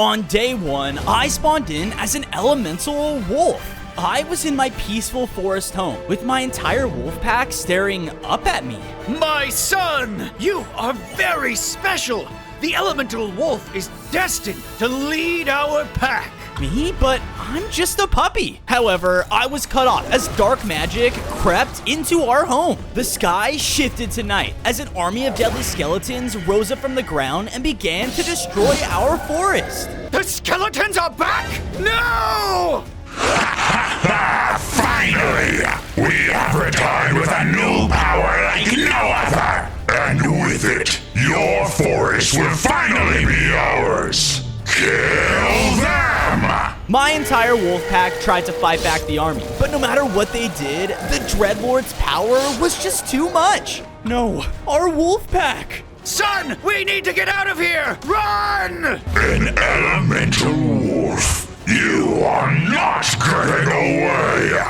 On day 1, I spawned in as an elemental wolf. I was in my peaceful forest home with my entire wolf pack staring up at me. My son, you are very special. The elemental wolf is destined to lead our pack. Me? But I'm just a puppy. However, I was cut off as dark magic crept into our home. The sky shifted to night as an army of deadly skeletons rose up from the ground and began to destroy our forest. The skeletons are back? No! Finally! We have returned with a new power like no other! And with it, your forest will finally be ours! Kill them! My entire wolf pack tried to fight back the army, but no matter what they did, the Dreadlord's power was just too much. No, our wolf pack! Son, we need to get out of here! Run! An elemental wolf! You are not getting away!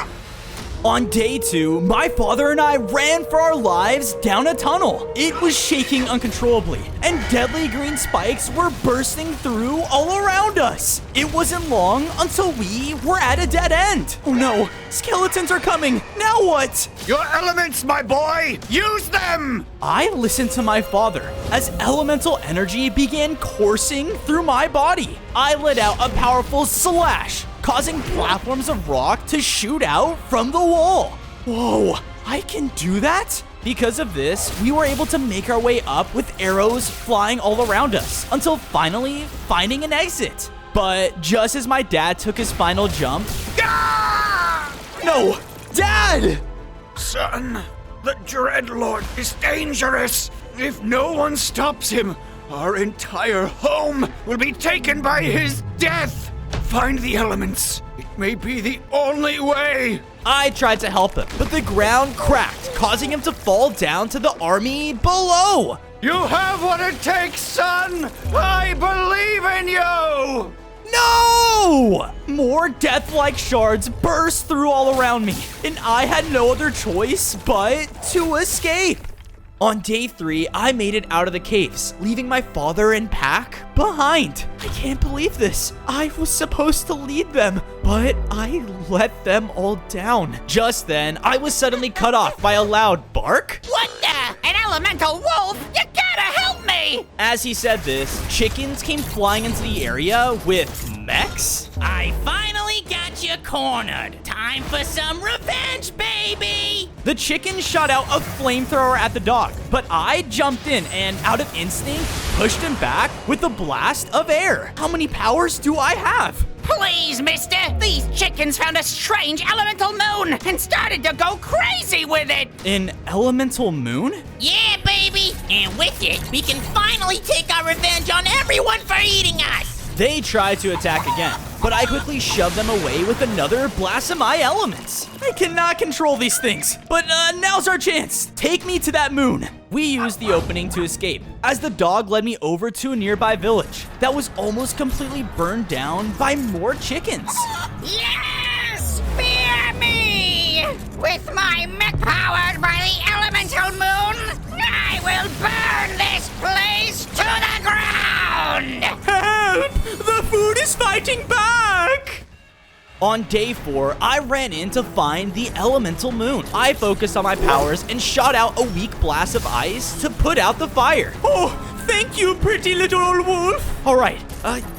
On day 2, my father and I ran for our lives down a tunnel. It was shaking uncontrollably, and deadly green spikes were bursting through all around us. It wasn't long until we were at a dead end. Oh no, skeletons are coming. Now what? Your elements, my boy! Use them! I listened to my father as elemental energy began coursing through my body. I let out a powerful slash, causing platforms of rock to shoot out from the wall. Whoa, I can do that? Because of this, we were able to make our way up with arrows flying all around us until finally finding an exit. But just as my dad took his final jump... Ah! No! Dad! Son, the Dreadlord is dangerous. If no one stops him, our entire home will be taken by his death. Find the elements. It may be the only way. I tried to help him, but the ground cracked, causing him to fall down to the army below. You have what it takes, son. I believe in you. No! More death-like shards burst through all around me, and I had no other choice but to escape. On day 3, I made it out of the caves, leaving my father and pack behind. I can't believe this. I was supposed to lead them, but I let them all down. Just then, I was suddenly cut off by a loud bark. What the? An elemental wolf? You gotta help me! As he said this, chickens came flying into the area with mechs. I finally got you cornered. Time for some revenge, baby! The chicken shot out a flamethrower at the dog, but I jumped in and, out of instinct, pushed him back with a blast of air. How many powers do I have? Please, mister! These chickens found a strange elemental moon and started to go crazy with it! An elemental moon? Yeah, baby! And with it, we can finally take our revenge on everyone for eating us! They tried to attack again, but I quickly shoved them away with another blast of my elements. I cannot control these things, but now's our chance. Take me to that moon. We used the opening to escape, as the dog led me over to a nearby village that was almost completely burned down by more chickens. Yes! Spear me! With my mech powered by the elemental moon, I will burn this place to the ground! Help! The food is fighting back! On day 4, I ran in to find the elemental moon. I focused on my powers and shot out a weak blast of ice to put out the fire. Oh, thank you, pretty little old wolf. All right,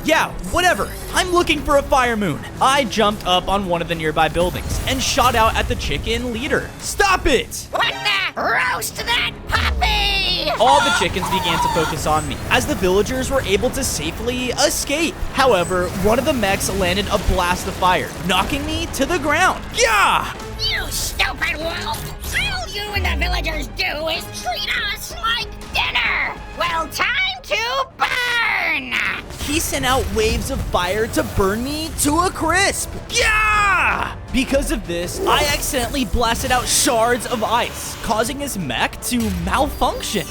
yeah, whatever. I'm looking for a fire moon. I jumped up on one of the nearby buildings and shot out at the chicken leader. Stop it! What the? Roast that puppy! All the chickens began to focus on me, as the villagers were able to safely escape. However, one of the mechs landed a blast of fire, knocking me to the ground. Yeah! You stupid wolf! All you and the villagers do is treat us like dinner! Well, time to burn! He sent out waves of fire to burn me to a crisp. Yeah! Because of this, I accidentally blasted out shards of ice, causing his mech to malfunction.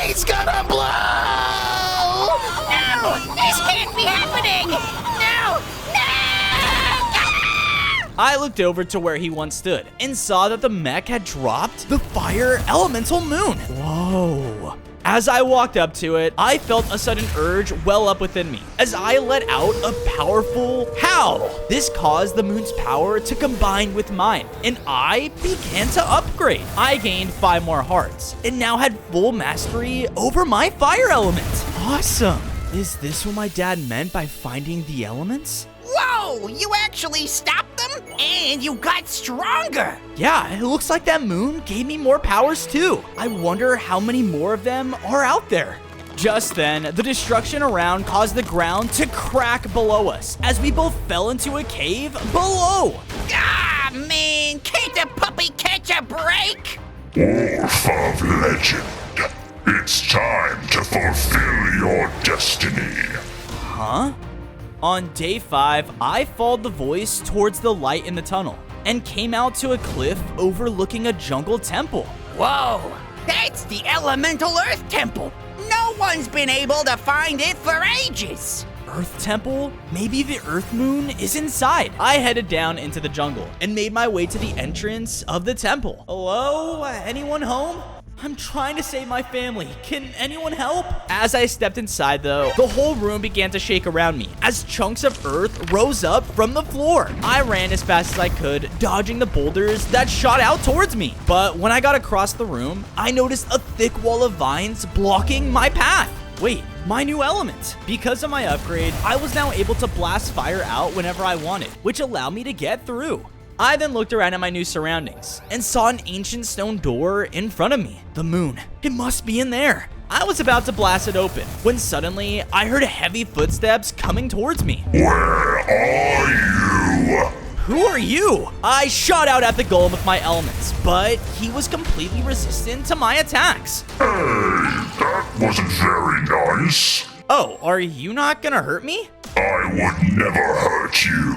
He's gonna blow! No! This can't be happening! No! No! I looked over to where he once stood and saw that the mech had dropped the fire elemental moon. Whoa. As I walked up to it, I felt a sudden urge well up within me as I let out a powerful howl. This caused the moon's power to combine with mine, and I began to upgrade. I gained 5 more hearts and now had full mastery over my fire element. Awesome. Is this what my dad meant by finding the elements? Whoa! You actually stopped them? And you got stronger! Yeah, it looks like that moon gave me more powers too. I wonder how many more of them are out there. Just then, the destruction around caused the ground to crack below us as we both fell into a cave below. Ah, man! Can't the puppy catch a break? Wolf of Legend, it's time to fulfill your destiny. Huh? On day 5, I followed the voice towards the light in the tunnel and came out to a cliff overlooking a jungle temple. Whoa! That's the Elemental Earth Temple! No one's been able to find it for ages! Earth Temple? Maybe the Earth Moon is inside. I headed down into the jungle and made my way to the entrance of the temple. Hello? Anyone home? I'm trying to save my family. Can anyone help? As I stepped inside, though, the whole room began to shake around me as chunks of earth rose up from the floor. I ran as fast as I could, dodging the boulders that shot out towards me. But when I got across the room, I noticed a thick wall of vines blocking my path. Wait, my new element. Because of my upgrade, I was now able to blast fire out whenever I wanted, which allowed me to get through. I then looked around at my new surroundings and saw an ancient stone door in front of me. The moon. It must be in there. I was about to blast it open when suddenly I heard heavy footsteps coming towards me. Where are you? Who are you? I shot out at the golem with my elements, but he was completely resistant to my attacks. Hey, that wasn't very nice. Oh, are you not gonna hurt me? I would never hurt you.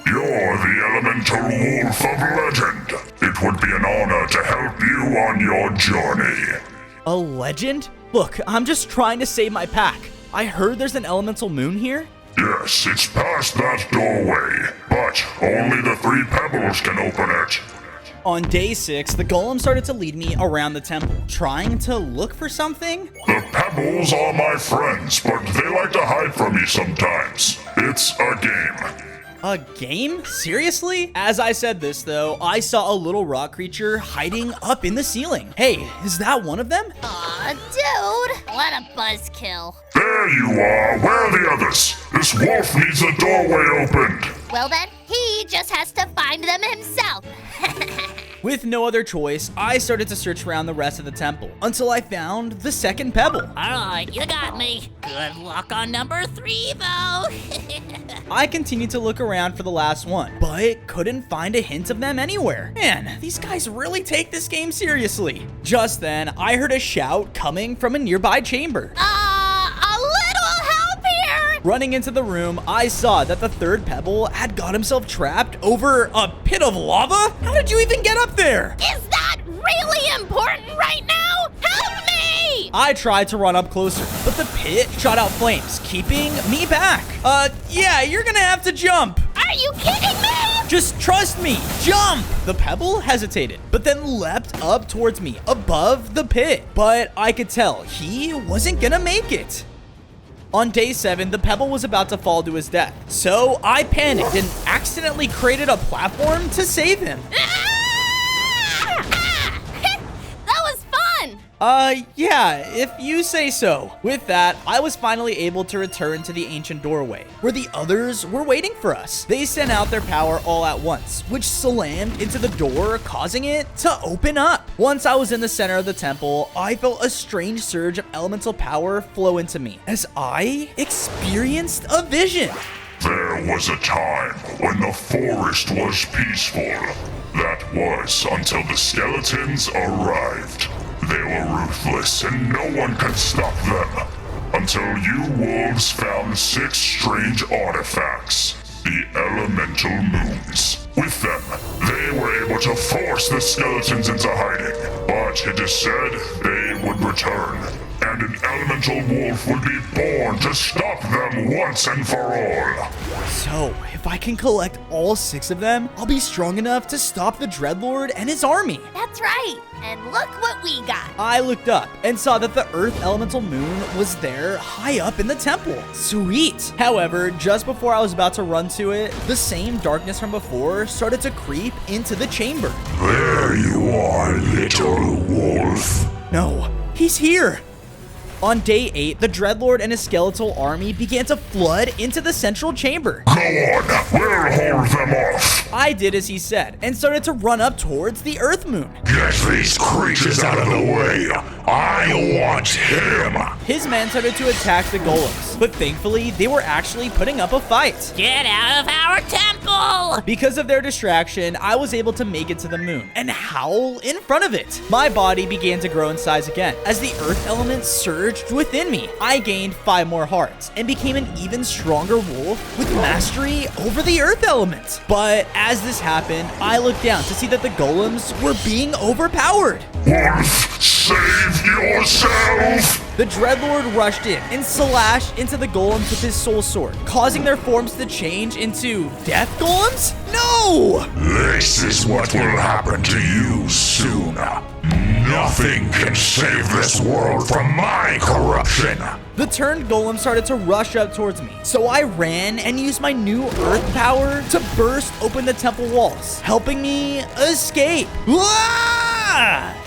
You're the Elemental Wolf of Legend. It would be an honor to help you on your journey. A legend? Look, I'm just trying to save my pack. I heard there's an elemental moon here. Yes, it's past that doorway, but only the 3 pebbles can open it. On day 6, the golem started to lead me around the temple, trying to look for something. The pebbles are my friends, but they like to hide from me sometimes. It's a game. A game? Seriously? As I said this, though, I saw a little rock creature hiding up in the ceiling. Hey, is that one of them? Aw, dude, what a buzzkill. There you are. Where are the others? This wolf needs a doorway opened. Well then, he just has to find them himself. With no other choice, I started to search around the rest of the temple until I found the second pebble. Alright, you got me. Good luck on number 3, though. I continued to look around for the last one, but couldn't find a hint of them anywhere. Man, these guys really take this game seriously. Just then, I heard a shout coming from a nearby chamber. A little help here! Running into the room, I saw that the third pebble had got himself trapped over a pit of lava? How did you even get up there? Is that really important right now? Help me! I tried to run up closer, but the pit shot out flames, keeping me back. Yeah, you're gonna have to jump. Are you kidding me? Just trust me, jump! The pebble hesitated, but then leapt up towards me above the pit. But I could tell he wasn't gonna make it. On day 7, the pebble was about to fall to his death, so I panicked and accidentally created a platform to save him. That was fun! Yeah, if you say so. With that, I was finally able to return to the ancient doorway, where the others were waiting for us. They sent out their power all at once, which slammed into the door, causing it to open up. Once I was in the center of the temple, I felt a strange surge of elemental power flow into me, as I experienced a vision. There was a time when the forest was peaceful. That was until the skeletons arrived. They were ruthless and no one could stop them. Until you wolves found 6 strange artifacts. The Elemental Moons. With them, they were able to force the skeletons into hiding. But it is said they would return. and an elemental wolf will be born to stop them once and for all. So, if I can collect all 6 of them, I'll be strong enough to stop the Dreadlord and his army. That's right. And look what we got. I looked up and saw that the Earth Elemental Moon was there high up in the temple. Sweet. However, just before I was about to run to it, the same darkness from before started to creep into the chamber. There you are, little wolf. No, he's here. On day 8, the Dreadlord and his skeletal army began to flood into the central chamber. Go on, we'll hold them off. I did as he said and started to run up towards the Earth Moon. Get these creatures out of the way. I want him. His men started to attack the golems, but thankfully they were actually putting up a fight. Get out of our temple! Because of their distraction, I was able to make it to the moon and howl in front of it. My body began to grow in size again as the earth element surged within me. I gained 5 more hearts and became an even stronger wolf with mastery over the earth element. But as this happened, I looked down to see that the golems were being overpowered. Wolf, save yourself. The Dreadlord rushed in and slashed into the golems with his soul sword, causing their forms to change into death golems? No! This is what will happen to you soon. Nothing can save this world from my corruption. The turned golem started to rush up towards me, so I ran and used my new earth power to burst open the temple walls, helping me escape. Ah!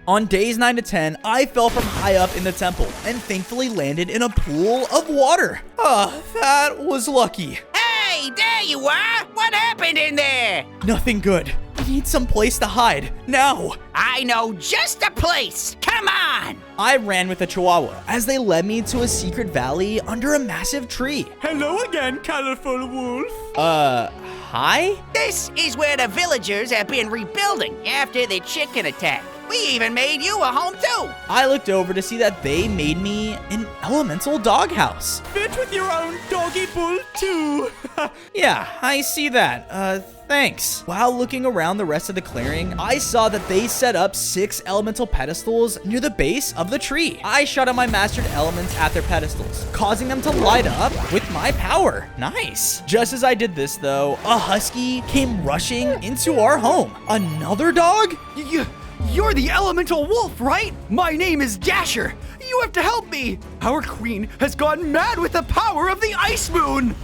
On days 9 to 10, I fell from high up in the temple and thankfully landed in a pool of water. That was lucky. Hey, there you are! What happened in there? Nothing good. I need some place to hide, now. I know just a place! Come on! I ran with the Chihuahua as they led me to a secret valley under a massive tree. Hello again, colorful wolf. Hi? This is where the villagers have been rebuilding after the chicken attack. We even made you a home too! I looked over to see that they made me an elemental doghouse. Fit with your own doggy bull too. Yeah, I see that. Thanks. While looking around the rest of the clearing, I saw that they set up 6 elemental pedestals near the base of the tree. I shot out my mastered elements at their pedestals, causing them to light up with my power. Nice. Just as I did this though, a husky came rushing into our home. Another dog? You're the elemental wolf, right? My name is Dasher. You have to help me. Our queen has gone mad with the power of the ice moon.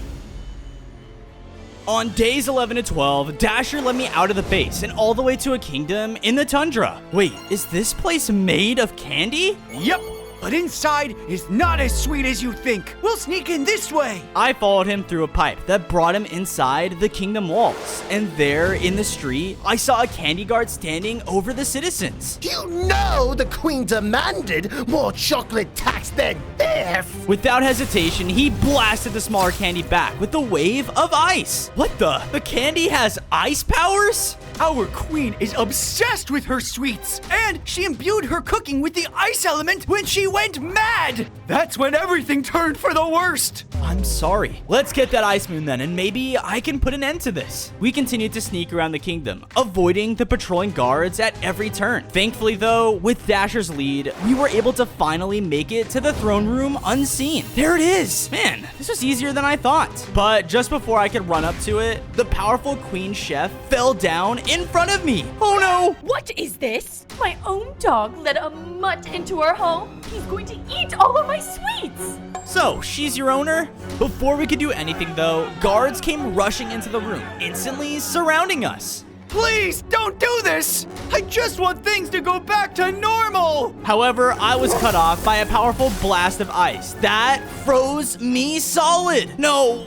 On days 11 to 12, Dasher led me out of the base and all the way to a kingdom in the tundra. Wait, is this place made of candy? Yep, but inside is not as sweet as you think. We'll sneak in this way. I followed him through a pipe that brought him inside the kingdom walls. And there in the street, I saw a candy guard standing over the citizens. You know the queen demanded more chocolate tax than death. Without hesitation, he blasted the smaller candy back with a wave of ice. What the? The candy has ice powers? Our queen is obsessed with her sweets, and she imbued her cooking with the ice element when she went mad. That's when everything turned for the worst. I'm sorry. Let's get that ice moon then, and maybe I can put an end to this. We continued to sneak around the kingdom, avoiding the patrolling guards at every turn. Thankfully though, with Dasher's lead, we were able to finally make it to the throne room unseen. There it is. Man, this was easier than I thought. But just before I could run up to it, the powerful queen chef fell down in front of me. Oh no! What is this? My own dog let a mutt into our home. He's going to eat all of my sweets. So, she's your owner? Before we could do anything though, guards came rushing into the room, instantly surrounding us. Please don't do this. I just want things to go back to normal. However, I was cut off by a powerful blast of ice that froze me solid. No.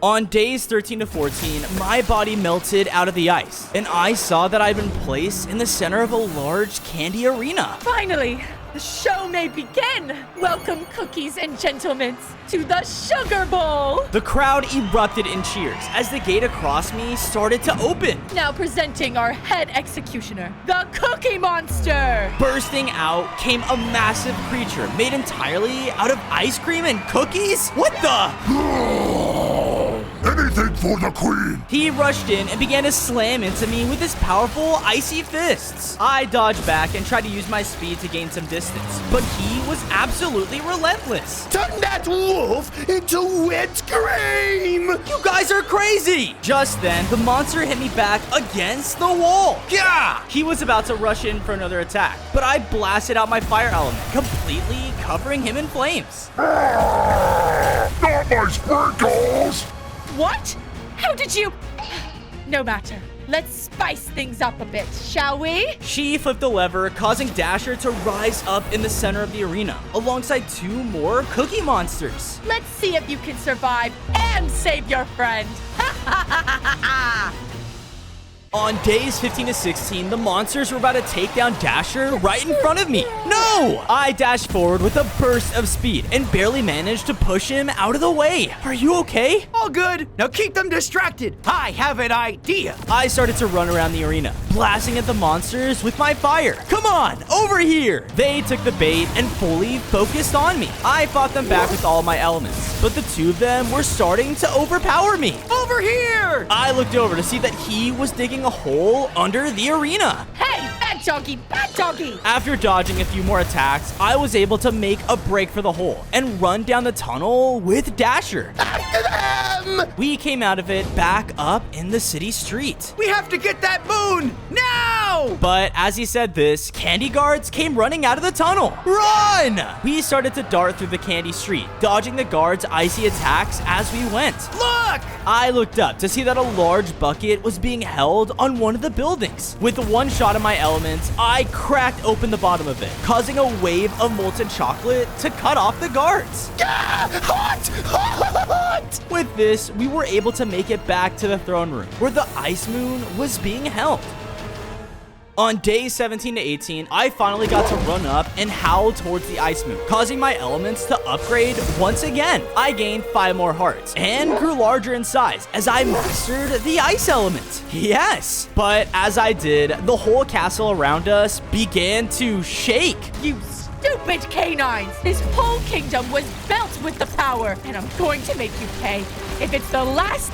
On days 13 to 14, my body melted out of the ice, and I saw that I'd been placed in the center of a large candy arena. Finally, the show may begin. Welcome, cookies and gentlemen, to the Sugar Bowl. The crowd erupted in cheers as the gate across me started to open. Now presenting our head executioner, the Cookie Monster. Bursting out came a massive creature made entirely out of ice cream and cookies? What the? Anything for the queen! He rushed in and began to slam into me with his powerful, icy fists. I dodged back and tried to use my speed to gain some distance, but he was absolutely relentless. Turn that wolf into wet cream! You guys are crazy! Just then, the monster hit me back against the wall. Gah! He was about to rush in for another attack, but I blasted out my fire element, completely covering him in flames. Not my sprinkles! What? How did you? No matter. Let's spice things up a bit, shall we? She flipped the lever, causing Dasher to rise up in the center of the arena, alongside 2 more cookie monsters. Let's see if you can survive and save your friend. On days 15 to 16, the monsters were about to take down Dasher right in front of me. No! I dashed forward with a burst of speed and barely managed to push him out of the way. Are you okay? All good. Now keep them distracted. I have an idea. I started to run around the arena, blasting at the monsters with my fire. Come on, over here! They took the bait and fully focused on me. I fought them back with all my elements, but the 2 of them were starting to overpower me. Over here! I looked over to see that he was digging a hole under the arena. Hey, bad doggy, bad doggy! After dodging a few more attacks, I was able to make a break for the hole and run down the tunnel with Dasher. After them! We came out of it back up in the city street. We have to get that moon now! But as he said this, candy guards came running out of the tunnel. Run! We started to dart through the candy street, dodging the guards' icy attacks as we went. Look! I looked up to see that a large bucket was being held on one of the buildings. With one shot of my elements, I cracked open the bottom of it, causing a wave of molten chocolate to cut off the guards. Ah, hot! Hot! With this, we were able to make it back to the throne room, where the ice moon was being held. On days 17 to 18, I finally got to run up and howl towards the ice moon, causing my elements to upgrade once again. I gained 5 more hearts and grew larger in size as I mastered the ice element. Yes, but as I did, the whole castle around us began to shake. You stupid canines! This whole kingdom was built with the power, and I'm going to make you pay. If it's the last...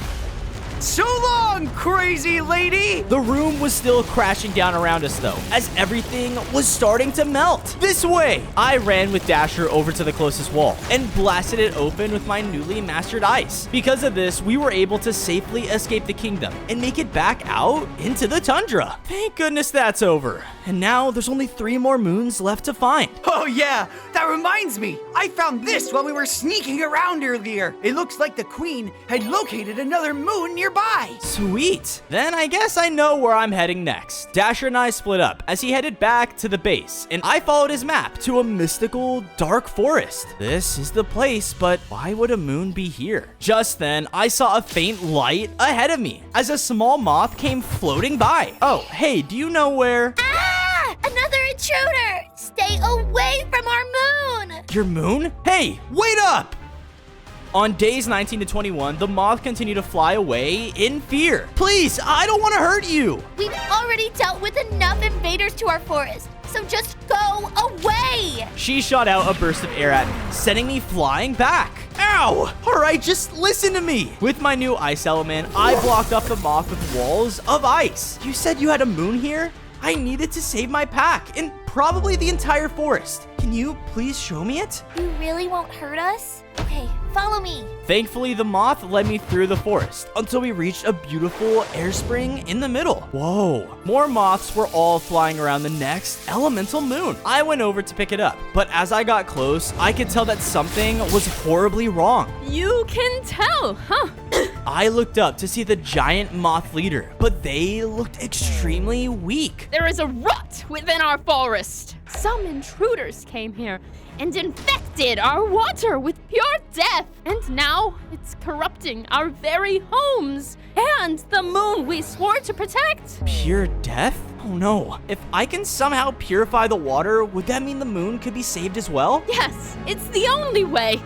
So long, crazy lady! The room was still crashing down around us though, as everything was starting to melt. This way! I ran with Dasher over to the closest wall and blasted it open with my newly mastered ice. Because of this, we were able to safely escape the kingdom and make it back out into the tundra. Thank goodness that's over. And now there's only 3 more moons left to find. Oh yeah, that reminds me. I found this while we were sneaking around earlier. It looks like the queen had located another moon nearby. Sweet. Then I guess I know where I'm heading next. Dasher and I split up as he headed back to the base, and I followed his map to a mystical dark forest. This is the place, but why would a moon be here? Just then, I saw a faint light ahead of me as a small moth came floating by. Oh, hey, do you know where? Ah! Another intruder! Stay away from our moon! Your moon? Hey, wait up! On days 19 to 21, the moth continued to fly away in fear. Please, I don't want to hurt you. We've already dealt with enough invaders to our forest, so just go away! She shot out a burst of air at me, sending me flying back. Ow! All right, just listen to me. With my new ice element, I blocked off the moth with walls of ice. You said you had a moon here? I needed to save my pack and probably the entire forest. Can you please show me it? You really won't hurt us? Okay, follow me. Thankfully, the moth led me through the forest until we reached a beautiful air spring in the middle. Whoa. More moths were all flying around the next elemental moon. I went over to pick it up, but as I got close, I could tell that something was horribly wrong. You can tell, huh? I looked up to see the giant moth leader, but they looked extremely weak. There is a rot within our forest. Some intruders came here and infected our water with pure death. And now it's corrupting our very homes and the moon we swore to protect. Pure death? Oh no. If I can somehow purify the water, would that mean the moon could be saved as well? Yes, it's the only way.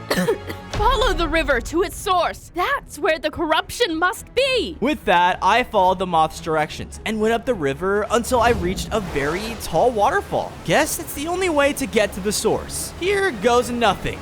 Follow the river to its source. That's where the corruption must be. With that, I followed the moth's directions and went up the river until I reached a very tall waterfall. Guess it's the only way to get to the source. Here goes nothing.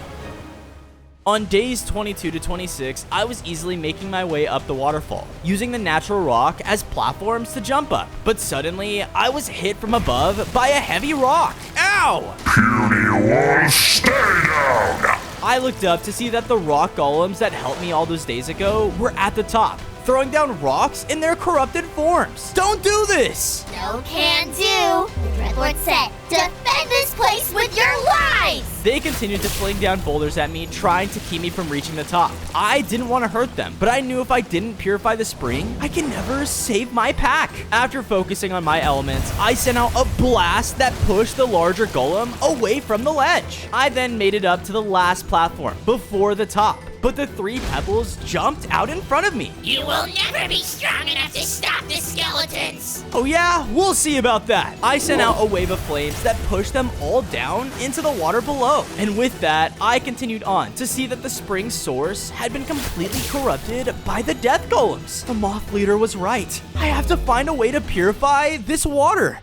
On days 22 to 26, I was easily making my way up the waterfall, using the natural rock as platforms to jump up. But suddenly, I was hit from above by a heavy rock. Ow! Puny wolf, stay down! I looked up to see that the rock golems that helped me all those days ago were at the top, throwing down rocks in their corrupted forms. Don't do this! No can do. The Dreadlord said, defend this place with your lives! They continued to fling down boulders at me, trying to keep me from reaching the top. I didn't want to hurt them, but I knew if I didn't purify the spring, I could never save my pack. After focusing on my elements, I sent out a blast that pushed the larger golem away from the ledge. I then made it up to the last platform, before the top, but the 3 pebbles jumped out in front of me. You will never be strong enough to stop the skeletons! Oh yeah? We'll see about that. I sent out a wave of flames that pushed them all down into the water below. And with that, I continued on to see that the spring source had been completely corrupted by the death golems. The moth leader was right. I have to find a way to purify this water.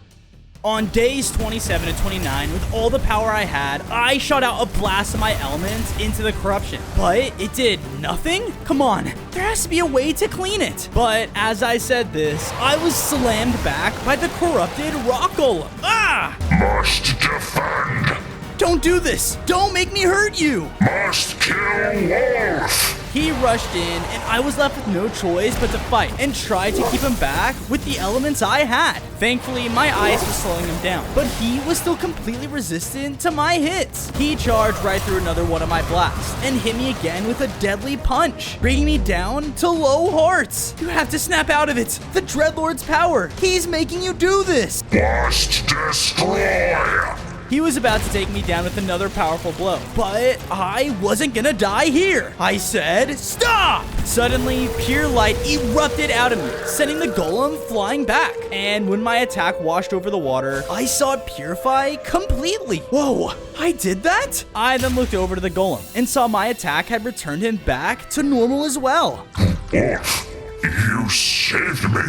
On days 27 to 29, with all the power I had, I shot out a blast of my elements into the corruption. But it did nothing? Come on, there has to be a way to clean it. But as I said this, I was slammed back by the corrupted rock golem. Ah! Must defend! Don't do this! Don't make me hurt you! Must kill wolf! He rushed in, and I was left with no choice but to fight and try to keep him back with the elements I had. Thankfully, my ice was slowing him down, but he was still completely resistant to my hits. He charged right through another one of my blasts and hit me again with a deadly punch, bringing me down to low hearts. You have to snap out of it. The Dreadlord's power. He's making you do this. Must destroy! He was about to take me down with another powerful blow, but I wasn't gonna die here. I said, stop! Suddenly, pure light erupted out of me, sending the golem flying back. And when my attack washed over the water, I saw it purify completely. Whoa, I did that? I then looked over to the golem and saw my attack had returned him back to normal as well. Wolf, you saved me.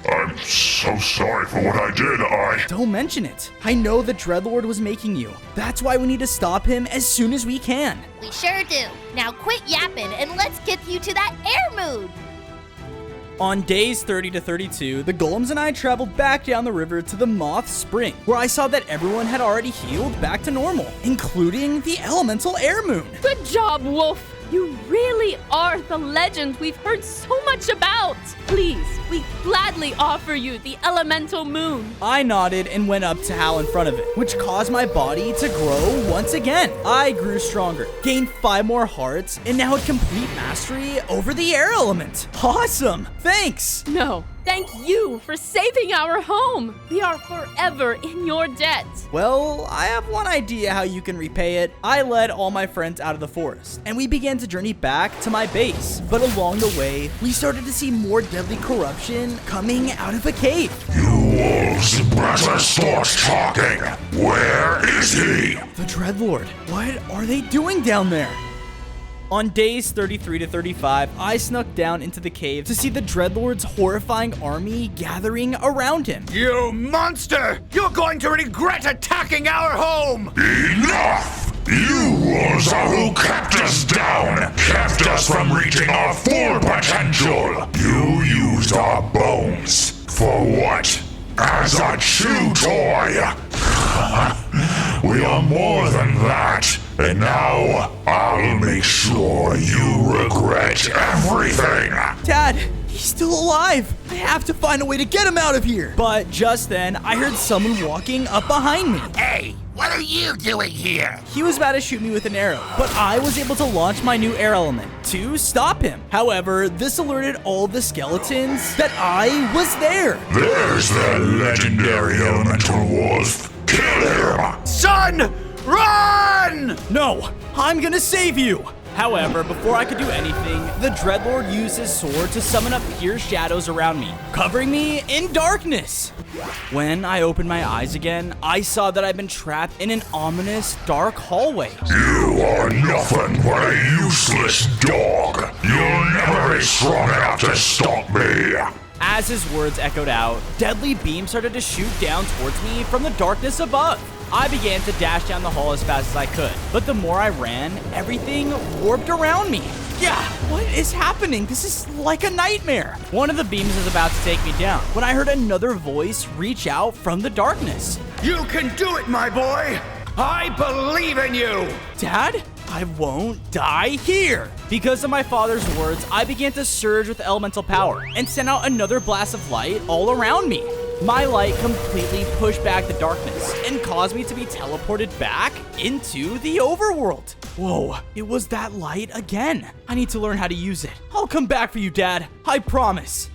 I'm so sorry for what I did. Don't mention it. I know the Dreadlord was making you. That's why we need to stop him as soon as we can. We sure do. Now quit yapping and let's get you to that air mood. On days 30 to 32, the golems and I traveled back down the river to the Moth Spring, where I saw that everyone had already healed back to normal, including the elemental air moon. Good job, Wolf. You really are the legend we've heard so much about. Please, we gladly offer you the elemental moon. I nodded and went up to Hal in front of it, which caused my body to grow once again. I grew stronger, gained 5 more hearts, and now had complete mastery over the air element. Awesome! Thanks! No, thank you for saving our home. We are forever in your debt. Well, I have one idea how you can repay it. I led all my friends out of the forest, and we began to journey back to my base. But along the way, we started to see more deadly corruption coming out of a cave. You wolves better start talking. Where is he? The Dreadlord. What are they doing down there? On days 33 to 35, I snuck down into the cave to see the Dreadlord's horrifying army gathering around him. You monster! You're going to regret attacking our home! Enough! You wolves are who kept us down, kept us from reaching our full potential. You used our bones. For what? As a chew toy. We are more than that. And now, I'll make sure you regret everything. Dad, he's still alive. I have to find a way to get him out of here. But just then, I heard someone walking up behind me. Hey, what are you doing here? He was about to shoot me with an arrow, but I was able to launch my new air element to stop him. However, this alerted all the skeletons that I was there. There's the legendary elemental wolf. Kill him! Son! Run! No, I'm gonna save you. However, before I could do anything, the Dreadlord used his sword to summon up pure shadows around me, covering me in darkness. When I opened my eyes again, I saw that I'd been trapped in an ominous, dark hallway. You are nothing but a useless dog. You'll never be strong enough to stop me. As his words echoed out, deadly beams started to shoot down towards me from the darkness above. I began to dash down the hall as fast as I could, but the more I ran, everything warped around me. Yeah, what is happening? This is like a nightmare. One of the beams was about to take me down when I heard another voice reach out from the darkness. You can do it, my boy! I believe in you! Dad, I won't die here. Because of my father's words, I began to surge with elemental power and sent out another blast of light all around me. My light completely pushed back the darkness and caused me to be teleported back into the overworld. Whoa, it was that light again. I need to learn how to use it. I'll come back for you, Dad. I promise.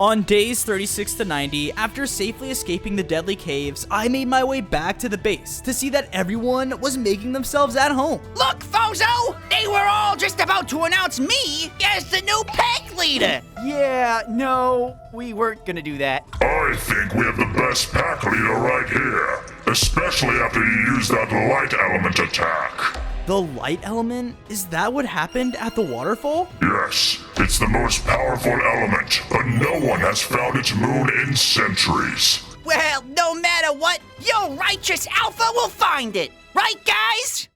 On days 36 to 90, after safely escaping the deadly caves, I made my way back to the base to see that everyone was making themselves at home. Look, Fozo! They were all just about to announce me as the new pack leader! Yeah, no, we weren't gonna do that. I think we have the best pack leader right here, especially after you use that light element attack. The light element? Is that what happened at the waterfall? Yes, it's the most powerful element, but no one has found its moon in centuries. Well, no matter what, your righteous alpha will find it. Right, guys?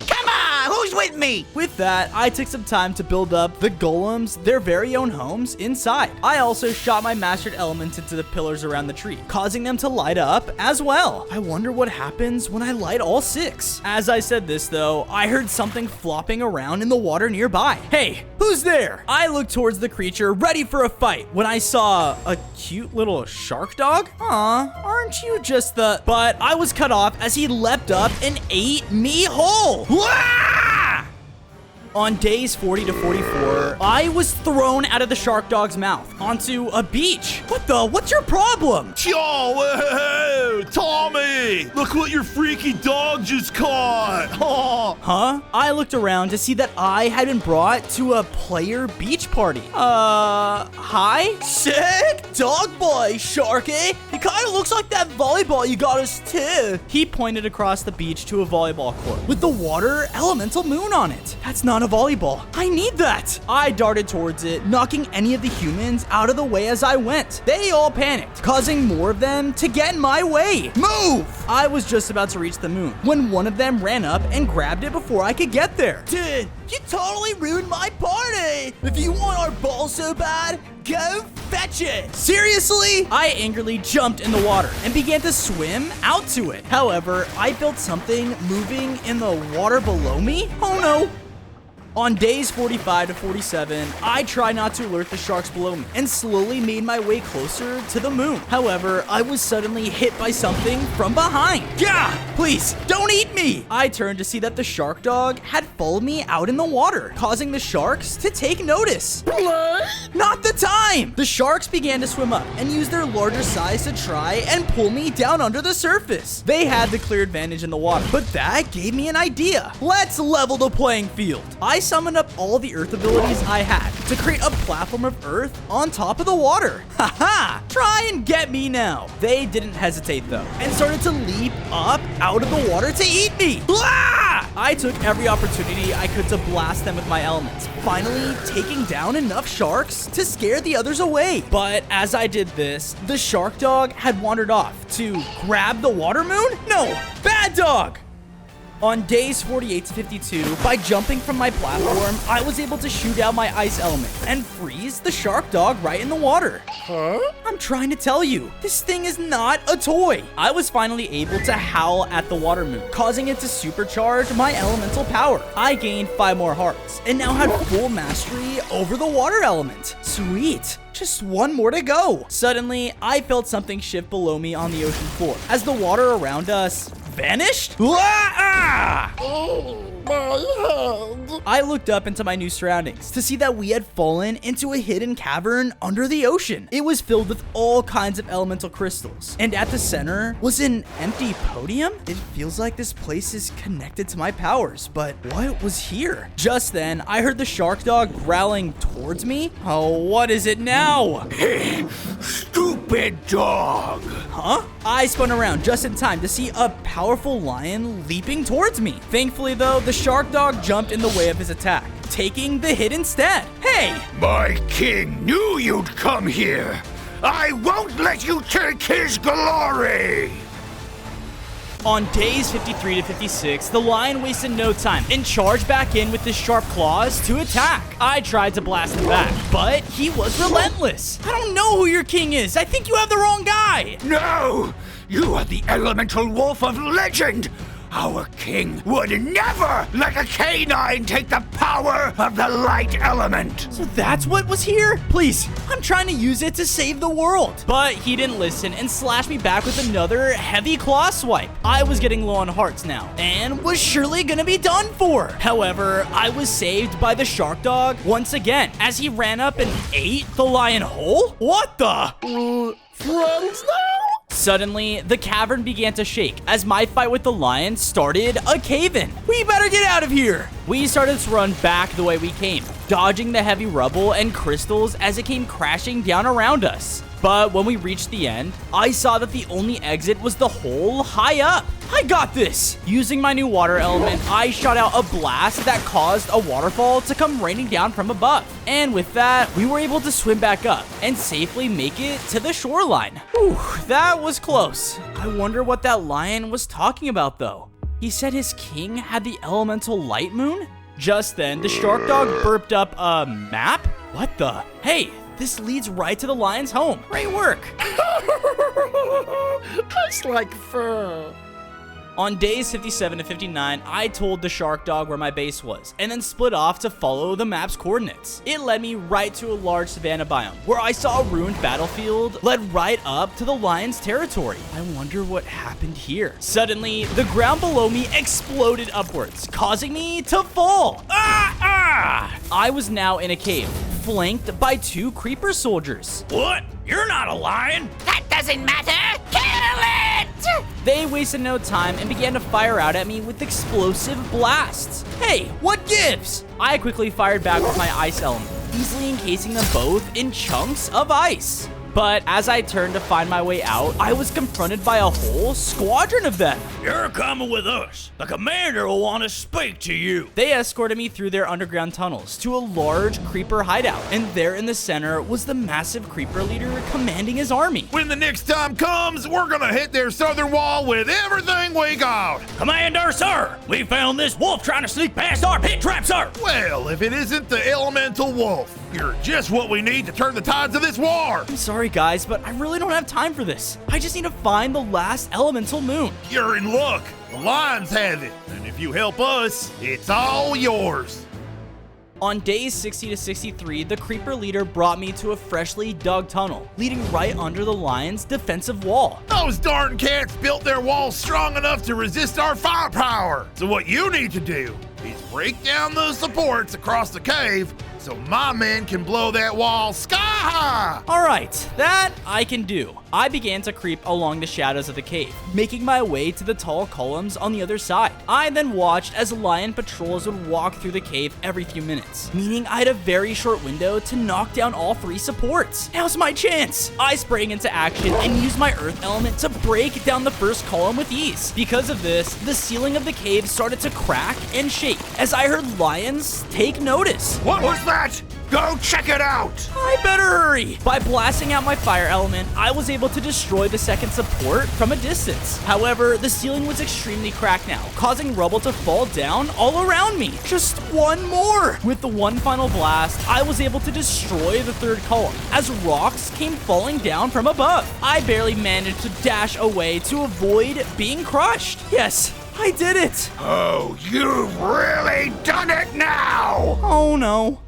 Come on, who's with me? With that, I took some time to build up the golems their very own homes inside. I also shot my mastered elements into the pillars around the tree, causing them to light up as well. I wonder what happens when I light all 6. As I said this though, I heard something flopping around in the water nearby. Hey, who's there? I looked towards the creature ready for a fight when I saw a cute little shark dog. Aw, aren't you just the... But I was cut off as he leapt up and ate me whole. Wah! On days 40 to 44, I was thrown out of the shark dog's mouth onto a beach. What's your problem? Yo, Tommy! Look what your freaky dog just caught! Oh. Huh? I looked around to see that I had been brought to a player beach party. Hi? Sick dog boy, Sharky. It kind of looks like that volleyball you got us too. He pointed across the beach to a volleyball court with the water elemental moon on it. That's not a volleyball. I need that. I darted towards it, knocking any of the humans out of the way as I went. They all panicked, causing more of them to get in my way. Move! I was just about to reach the moon when one of them ran up and grabbed it before I could get there. Dude, you totally ruined my party. If you want our ball so bad, go fetch it. Seriously? I angrily jumped in the water and began to swim out to it. However, I felt something moving in the water below me. Oh no. On days 45 to 47, I tried not to alert the sharks below me and slowly made my way closer to the moon. However, I was suddenly hit by something from behind. Yeah, please, don't eat me. I turned to see that the shark dog had followed me out in the water, causing the sharks to take notice. Not the time. The sharks began to swim up and use their larger size to try and pull me down under the surface. They had the clear advantage in the water, but that gave me an idea. Let's level the playing field. I summoned up all the earth abilities I had to create a platform of earth on top of the water. Haha! Try and get me now. They didn't hesitate though and started to leap up out of the water to eat me. Ah! I took every opportunity I could to blast them with my elements, finally taking down enough sharks to scare the others away. But as I did this, the shark dog had wandered off to grab the water moon? No, bad dog! On days 48 to 52, by jumping from my platform, I was able to shoot out my ice element and freeze the shark dog right in the water. Huh? I'm trying to tell you, this thing is not a toy. I was finally able to howl at the water moon, causing it to supercharge my elemental power. I gained 5 more hearts and now had full mastery over the water element. Sweet. Just 1 more to go. Suddenly, I felt something shift below me on the ocean floor as the water around us vanished. Oh, my head. I looked up into my new surroundings to see that we had fallen into a hidden cavern under the ocean. It was filled with all kinds of elemental crystals, and at the center was an empty podium. It feels like this place is connected to my powers, but what was here? Just then, I heard the shark dog growling towards me. Oh, what is it now? Stupid stupid dog! Huh? I spun around just in time to see a powerful lion leaping towards me. Thankfully, though, the shark dog jumped in the way of his attack, taking the hit instead. Hey! My king knew you'd come here! I won't let you take his glory! On days 53 to 56, the lion wasted no time and charged back in with his sharp claws to attack. I tried to blast him back, but he was relentless. I don't know who your king is. I think you have the wrong guy. No! You are the elemental wolf of legend! Our king would never let a canine take the power of the light element! So that's what was here? Please, I'm trying to use it to save the world. But he didn't listen and slashed me back with another heavy claw swipe. I was getting low on hearts now and was surely gonna be done for. However, I was saved by the shark dog once again as he ran up and ate the lion whole? What the? Friends now? Suddenly, the cavern began to shake as my fight with the lion started a cave-in. We better get out of here. We started to run back the way we came, dodging the heavy rubble and crystals as it came crashing down around us. But when we reached the end, I saw that the only exit was the hole high up. I got this! Using my new water element, I shot out a blast that caused a waterfall to come raining down from above. And with that, we were able to swim back up and safely make it to the shoreline. Whew, that was close. I wonder what that lion was talking about though. He said his king had the elemental light moon? Just then, the shark dog burped up a map? What the? Hey! This leads right to the lion's home. Great work. Tastes like fur. On days 57 to 59, I told the shark dog where my base was, and then split off to follow the map's coordinates. It led me right to a large savanna biome, where I saw a ruined battlefield led right up to the lion's territory. I wonder what happened here. Suddenly, the ground below me exploded upwards, causing me to fall. I was now in a cave, flanked by 2 creeper soldiers. What? You're not a lion? That doesn't matter! Kill it! They wasted no time and began to fire out at me with explosive blasts. Hey, what gives? I quickly fired back with my ice element, easily encasing them both in chunks of ice. But as I turned to find my way out, I was confronted by a whole squadron of them. You're coming with us. The commander will want to speak to you. They escorted me through their underground tunnels to a large creeper hideout, and there in the center was the massive creeper leader commanding his army. When the next time comes, we're gonna hit their southern wall with everything we got. Commander, sir, we found this wolf trying to sneak past our pit trap, sir. Well, if it isn't the elemental wolf, you're just what we need to turn the tides of this war. I'm sorry guys, but I really don't have time for this. I just need to find the last elemental moon. You're in luck. The lions have it. And if you help us, it's all yours. On days 60 to 63, the creeper leader brought me to a freshly dug tunnel, leading right under the lion's defensive wall. Those darn cats built their walls strong enough to resist our firepower. So what you need to do is break down those supports across the cave so my men can blow that wall sky high. All right, that I can do. I began to creep along the shadows of the cave, making my way to the tall columns on the other side. I then watched as lion patrols would walk through the cave every few minutes, meaning I had a very short window to knock down all 3 supports. Now's my chance. I sprang into action and used my earth element to break down the first column with ease. Because of this, the ceiling of the cave started to crack and shake as I heard lions take notice. What was that? Go check it out! I better hurry! By blasting out my fire element, I was able to destroy the second support from a distance. However, the ceiling was extremely cracked now, causing rubble to fall down all around me. Just one more! With the one final blast, I was able to destroy the 3rd column as rocks came falling down from above. I barely managed to dash away to avoid being crushed. Yes, I did it! Oh, you've really done it now! Oh no.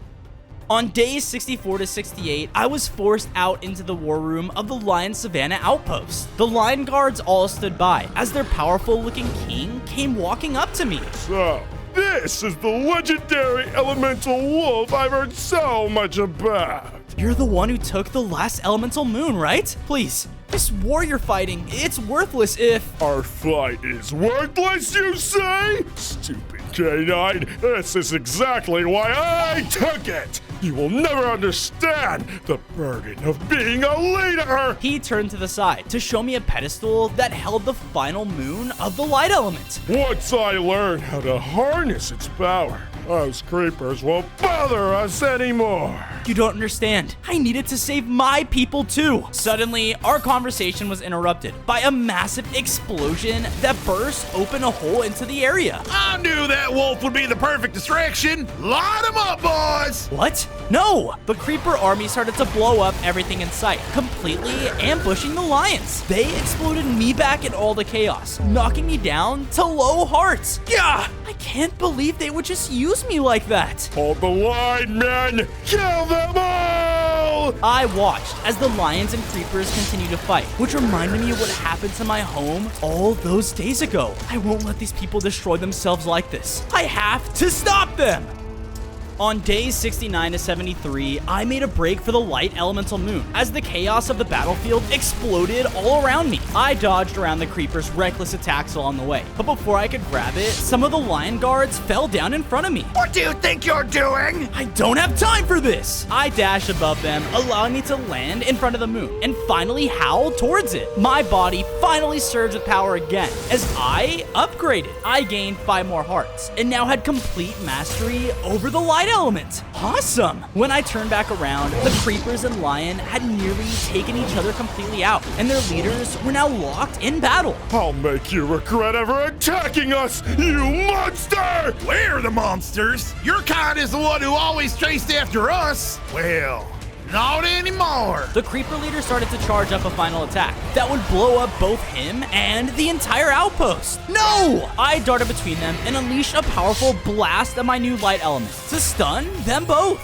On days 64 to 68, I was forced out into the war room of the Lion Savannah outpost. The lion guards all stood by as their powerful-looking king came walking up to me. So, this is the legendary elemental wolf I've heard so much about. You're the one who took the last elemental moon, right? Please, This war you're fighting, it's worthless if... Our fight is worthless, you say? Stupid K9, this is exactly why I took it! You will never understand the burden of being a leader! He turned to the side to show me a pedestal that held the final moon of the light element. Once I learn how to harness its power, those creepers won't bother us anymore. You don't understand. I needed to save my people too. Suddenly, our conversation was interrupted by a massive explosion that burst open a hole into the area. I knew that wolf would be the perfect distraction. Light him up, boys! What? No! The creeper army started to blow up everything in sight, completely ambushing the lions. They exploded me back in all the chaos, knocking me down to low hearts. Yeah! I can't believe they would just use me like that. Hold the line, men! Kill them all! I watched as the lions and creepers continued to fight, which reminded me of what happened to my home all those days ago. I won't let these people destroy themselves like this. I have to stop them! On days 69 to 73, I made a break for the light elemental moon as the chaos of the battlefield exploded all around me. I dodged around the creepers' reckless attacks along the way, but before I could grab it, some of the lion guards fell down in front of me. What do you think you're doing? I don't have time for this! I dashed above them, allowing me to land in front of the moon and finally howl towards it. My body finally surged with power again as I upgraded. I gained 5 more hearts and now had complete mastery over the light element. Awesome! When I turned back around, the creepers and lion had nearly taken each other completely out, and their leaders were now locked in battle. I'll make you regret ever attacking us, you monster! We're the monsters. Your kind is the one who always chased after us. Well, not anymore. The creeper leader started to charge up a final attack that would blow up both him and the entire outpost. No! I darted between them and unleashed a powerful blast of my new light element to stun them both.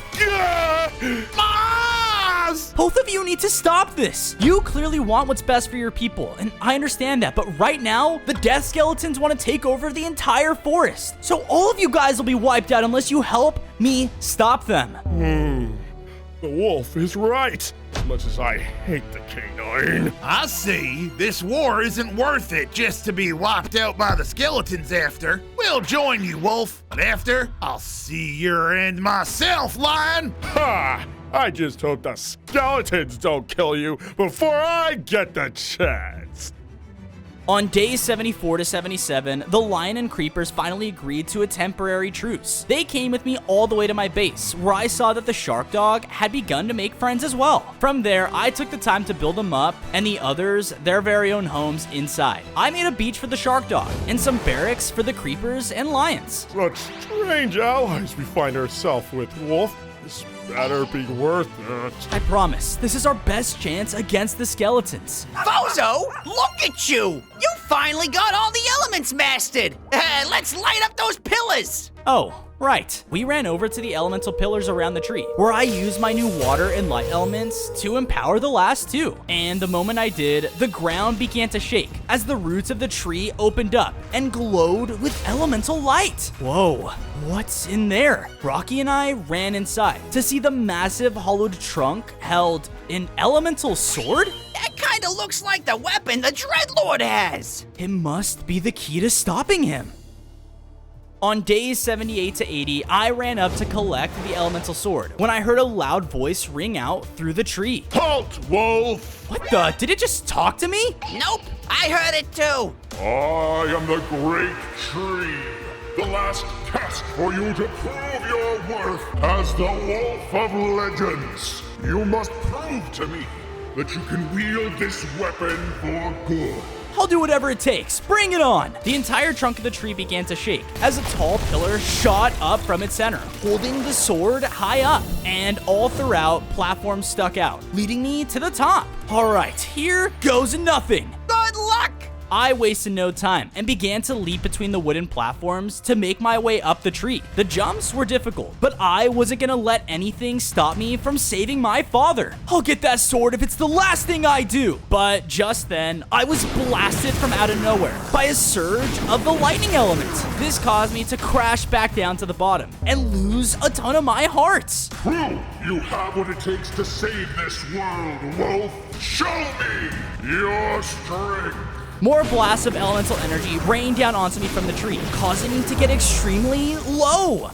Both of you need to stop this. You clearly want what's best for your people, and I understand that, but right now, the death skeletons want to take over the entire forest. So all of you guys will be wiped out unless you help me stop them. The wolf is right, as much as I hate the K9. I see. This war isn't worth it just to be wiped out by the skeletons after. We'll join you, wolf. But after, I'll see your end myself, lion. Ha! I just hope the skeletons don't kill you before I get the chance. On days 74 to 77, the lion and creepers finally agreed to a temporary truce. They came with me all the way to my base, where I saw that the shark dog had begun to make friends as well. From there, I took the time to build them up, and the others their very own homes inside. I made a beach for the shark dog, and some barracks for the creepers and lions. Such strange allies we find ourselves with, Wolf. This better be worth it. I promise, this is our best chance against the skeletons. Bozo, look at you! You finally got all the elements mastered! Let's light up those pillars! Oh, right. We ran over to the elemental pillars around the tree, where I used my new water and light elements to empower the last 2. And the moment I did, the ground began to shake as the roots of the tree opened up and glowed with elemental light. Whoa, what's in there? Rocky and I ran inside to see the massive hollowed trunk held an elemental sword? That kinda looks like the weapon the Dreadlord has! It must be the key to stopping him. On days 78 to 80, I ran up to collect the elemental sword when I heard a loud voice ring out through the tree. Halt, Wolf! What the? Did it just talk to me? Nope, I heard it too. I am the great tree. The last task for you to prove your worth as the Wolf of Legends. You must prove to me that you can wield this weapon for good. I'll do whatever it takes. Bring it on! The entire trunk of the tree began to shake as a tall pillar shot up from its center, holding the sword high up, and all throughout, platforms stuck out, leading me to the top. All right, here goes nothing. Good luck! I wasted no time and began to leap between the wooden platforms to make my way up the tree. The jumps were difficult, but I wasn't gonna let anything stop me from saving my father. I'll get that sword if it's the last thing I do. But just then, I was blasted from out of nowhere by a surge of the lightning element. This caused me to crash back down to the bottom and lose a ton of my hearts. Prove you have what it takes to save this world, Wolf. Show me your strength. More blasts of elemental energy rained down onto me from the tree, causing me to get extremely low.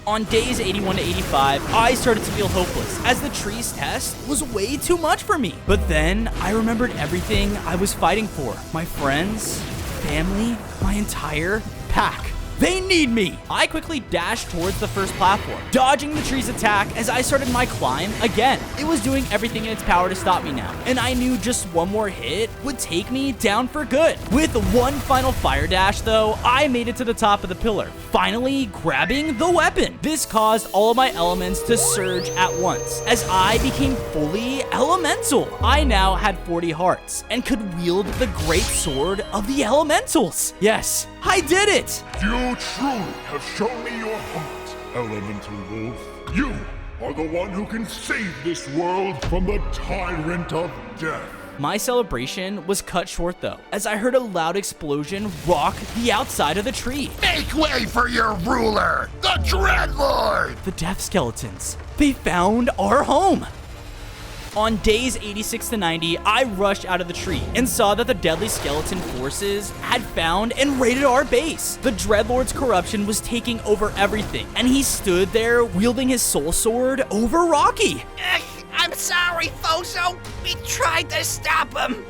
On days 81 to 85, I started to feel hopeless as the tree's test was way too much for me. But then I remembered everything I was fighting for. My friends, family, my entire pack. They need me! I quickly dashed towards the first platform, dodging the tree's attack as I started my climb again. It was doing everything in its power to stop me now, and I knew just one more hit would take me down for good. With one final fire dash though, I made it to the top of the pillar, finally grabbing the weapon. This caused all of my elements to surge at once as I became fully elemental. I now had 40 hearts and could wield the great sword of the elementals. Yes, I did it! You truly have shown me your heart, Elemental Wolf. You are the one who can save this world from the tyrant of death. My celebration was cut short though, as I heard a loud explosion rock the outside of the tree. Make way for your ruler, the Dreadlord! The death skeletons. They found our home. On days 86 to 90, I rushed out of the tree and saw that the deadly skeleton forces had found and raided our base. The Dreadlord's corruption was taking over everything, and he stood there wielding his soul sword over Rocky. I'm sorry, Fozo. We tried to stop him.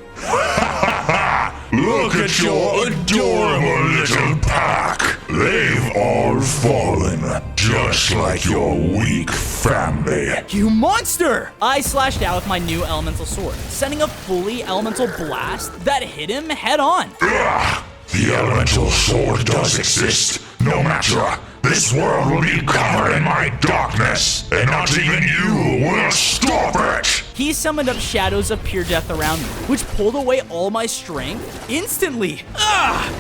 Look at your adorable little pack. They've all fallen, just like your weak family. You monster! I slashed out with my new elemental sword, sending a fully elemental blast that hit him head on. Ugh, the elemental sword does exist, no matter. This world will be covered in my darkness, and not even you will stop it! He summoned up shadows of pure death around me, which pulled away all my strength instantly.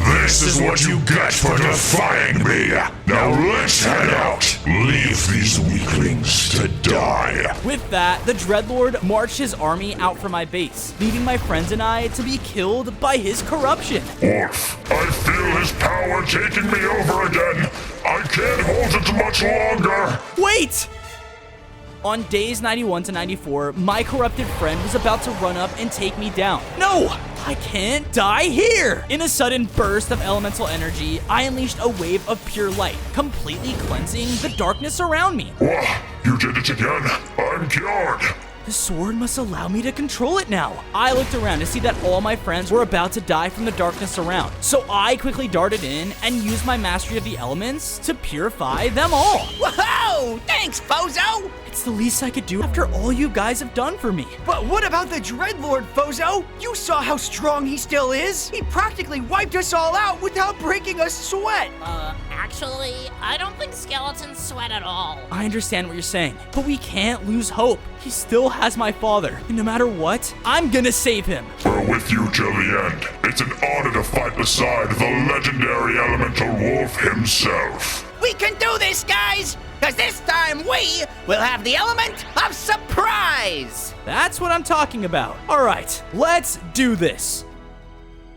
This is what you get for defying me! Now let's head out! Leave these weaklings to die! With that, the Dreadlord marched his army out from my base, leaving my friends and I to be killed by his corruption. Wolf, I feel his power taking me over again! I can't hold it much longer! Wait! On days 91 to 94, my corrupted friend was about to run up and take me down. No! I can't die here! In a sudden burst of elemental energy, I unleashed a wave of pure light, completely cleansing the darkness around me. Whoa, you did it again! I'm cured! The sword must allow me to control it now. I looked around to see that all my friends were about to die from the darkness around. So I quickly darted in and used my mastery of the elements to purify them all. Whoa! Thanks, Fozo! It's the least I could do after all you guys have done for me. But what about the Dreadlord, Fozo? You saw how strong he still is. He practically wiped us all out without breaking a sweat. Actually, I don't think skeletons sweat at all. I understand what you're saying, but we can't lose hope. He still has my father, and no matter what, I'm gonna save him. We're with you till the end. It's an honor to fight beside the legendary Elemental Wolf himself. We can do this, guys! Because this time we will have the element of surprise! That's what I'm talking about. All right, let's do this.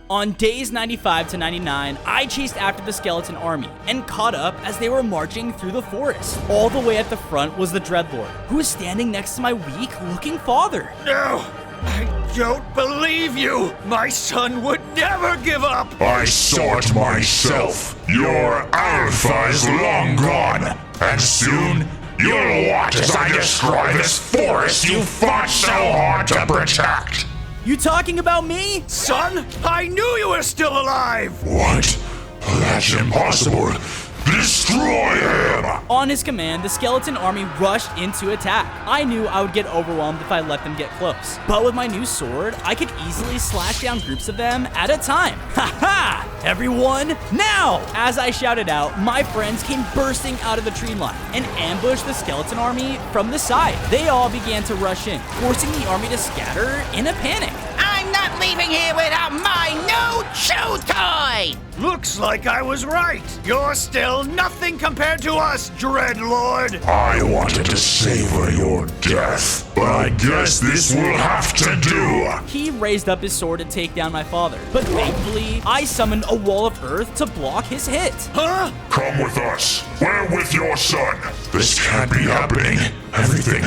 On days 95 to 99, I chased after the skeleton army and caught up as they were marching through the forest. All the way at the front was the Dreadlord, who was standing next to my weak-looking father. No, I don't believe you. My son would never give up. I saw it myself. Your alpha is long gone, and soon you'll watch as I destroy this forest you fought so hard to protect. You talking about me? Son, I knew you were still alive! What? That's impossible. Destroy him! On his command, the skeleton army rushed into attack. I knew I would get overwhelmed if I let them get close. But with my new sword, I could easily slash down groups of them at a time. Ha ha! Everyone, now! As I shouted out, my friends came bursting out of the tree line and ambushed the skeleton army from the side. They all began to rush in, forcing the army to scatter in a panic. I'm not leaving here without my new chew toy! Looks like I was right. You're still nothing compared to us, Dreadlord. I wanted to savor your death, but I guess this will have to do. He raised up his sword to take down my father, but thankfully, I summoned a wall of earth to block his hit. Huh? Come with us. We're with your son. This can't be happening. Everything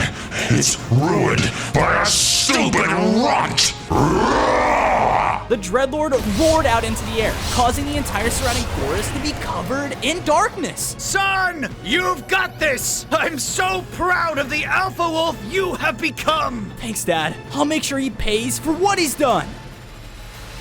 is ruined by a stupid runt. The Dreadlord roared out into the air, causing the entire surrounding forest to be covered in darkness. Son, you've got this. I'm so proud of the Alpha Wolf you have become. Thanks, Dad. I'll make sure he pays for what he's done.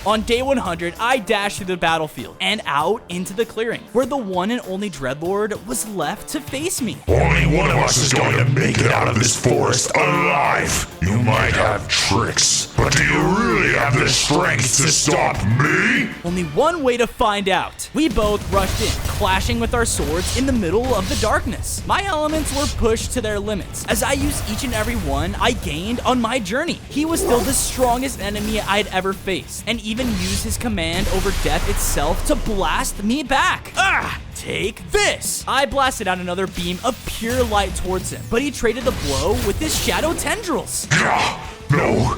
On day 100, I dashed through the battlefield and out into the clearing, where the one and only Dreadlord was left to face me. Only one of us is going to make it out of this forest alive. You might have tricks, but do you really have the strength to stop me? Only one way to find out. We both rushed in, clashing with our swords in the middle of the darkness. My elements were pushed to their limits, as I used each and every one I gained on my journey. He was still the strongest enemy I'd ever faced, and even used his command over death itself to blast me back. Take this! I blasted out another beam of pure light towards him, but he traded the blow with his shadow tendrils. No,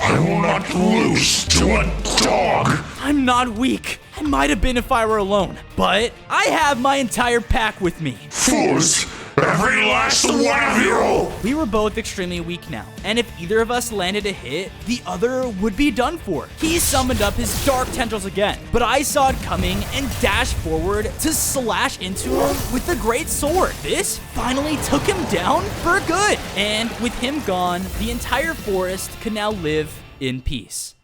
I will not lose to a dog. I'm not weak. I might have been if I were alone, but I have my entire pack with me. Fools! Every last one of you! We were both extremely weak now, and if either of us landed a hit, the other would be done for. He summoned up his dark tendrils again, but I saw it coming and dashed forward to slash into him with the great sword. This finally took him down for good, and with him gone, the entire forest could now live in peace.